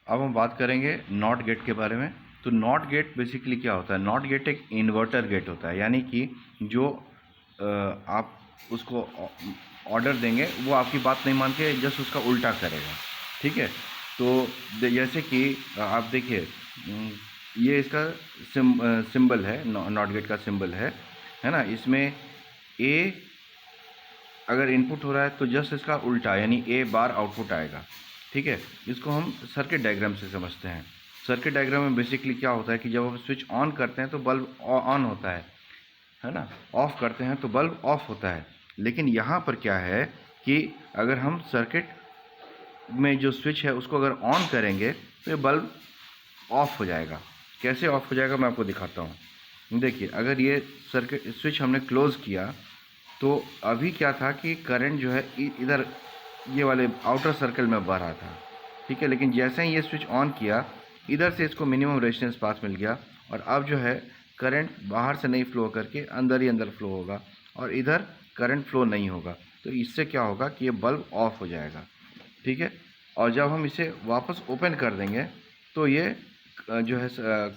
अब हम बात करेंगे नॉट गेट के बारे में। तो नॉट गेट बेसिकली क्या होता है? नॉट गेट एक इन्वर्टर गेट होता है, यानी कि जो आप उसको ऑर्डर देंगे वो आपकी बात नहीं मान के जस्ट उसका उल्टा करेगा। ठीक है, तो जैसे कि आप देखिए, ये इसका सिंबल है, नॉट गेट का सिंबल है ना। इसमें ए अगर इनपुट हो रहा है तो जस्ट इसका उल्टा यानी ए बार आउटपुट आएगा। ठीक है, इसको हम सर्किट डायग्राम से समझते हैं। सर्किट डायग्राम में बेसिकली क्या होता है कि जब हम स्विच ऑन करते हैं तो बल्ब ऑन होता है ना। ऑफ करते हैं तो बल्ब ऑफ होता है। लेकिन यहाँ पर क्या है कि अगर हम सर्किट में जो स्विच है उसको अगर ऑन करेंगे तो ये बल्ब ऑफ हो जाएगा। कैसे ऑफ हो जाएगा मैं आपको दिखाता हूँ। देखिए, अगर ये सर्किट स्विच हमने क्लोज़ किया तो अभी क्या था कि करंट जो है इधर ये वाले आउटर सर्कल में बह रहा था। ठीक है, लेकिन जैसे ही ये स्विच ऑन किया इधर से इसको मिनिमम रेजिस्टेंस पास मिल गया और अब जो है करंट बाहर से नहीं फ्लो करके अंदर ही अंदर फ्लो होगा और इधर करंट फ्लो नहीं होगा। तो इससे क्या होगा कि ये बल्ब ऑफ हो जाएगा। ठीक है, और जब हम इसे वापस ओपन कर देंगे तो ये जो है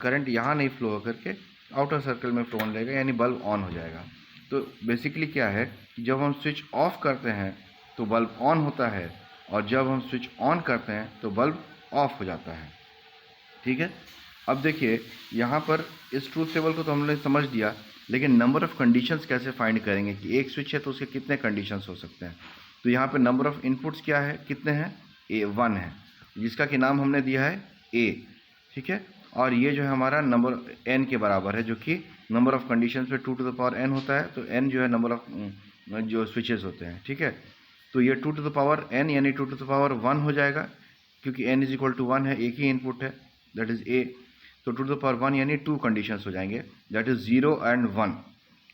करंट यहाँ नहीं फ्लो होकर के आउटर सर्कल में फ्लो होने लगेगा, यानी बल्ब ऑन हो जाएगा। तो बेसिकली क्या है, जब हम स्विच ऑफ करते हैं तो बल्ब ऑन होता है और जब हम स्विच ऑन करते हैं तो बल्ब ऑफ हो जाता है। ठीक है, अब देखिए यहाँ पर इस ट्रूथ टेबल को तो हमने समझ दिया, लेकिन नंबर ऑफ़ कंडीशंस कैसे फाइंड करेंगे कि एक स्विच है तो उसके कितने कंडीशंस हो सकते हैं। तो यहाँ पे नंबर ऑफ़ इनपुट्स क्या है, कितने हैं? ए 1 है, जिसका कि नाम हमने दिया है ए। ठीक है, और ये जो है हमारा नंबर एन के बराबर है, जो कि नंबर ऑफ़ कंडीशंस पे 2 टू द पावर एन होता है। तो एन जो है नंबर ऑफ़ जो स्विचेस होते हैं। ठीक है, तो ये 2 टू द पावर एन यानी 2 टू द पावर 1 हो जाएगा, क्योंकि n इज इक्वल टू 1 है, एक ही इनपुट है, दैट इज़ ए। तो 2 टू द पावर 1 यानी 2 कंडीशंस हो जाएंगे, दैट इज़ 0 एंड 1।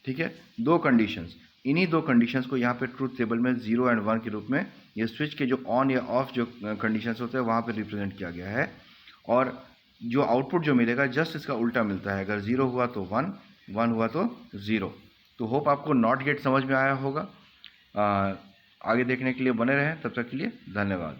ठीक है, दो कंडीशंस, इन्हीं दो कंडीशंस को यहाँ पे ट्रूथ टेबल में 0 एंड 1 के रूप में ये स्विच के जो ऑन या ऑफ जो कंडीशंस होते हैं वहाँ पे रिप्रेजेंट किया गया है। और जो आउटपुट जो मिलेगा जस्ट इसका उल्टा मिलता है, अगर 0 हुआ तो 1, 1 हुआ तो 0। तो होप आपको नॉट गेट समझ में आया होगा। आगे देखने के लिए बने रहें, तब तक के लिए धन्यवाद।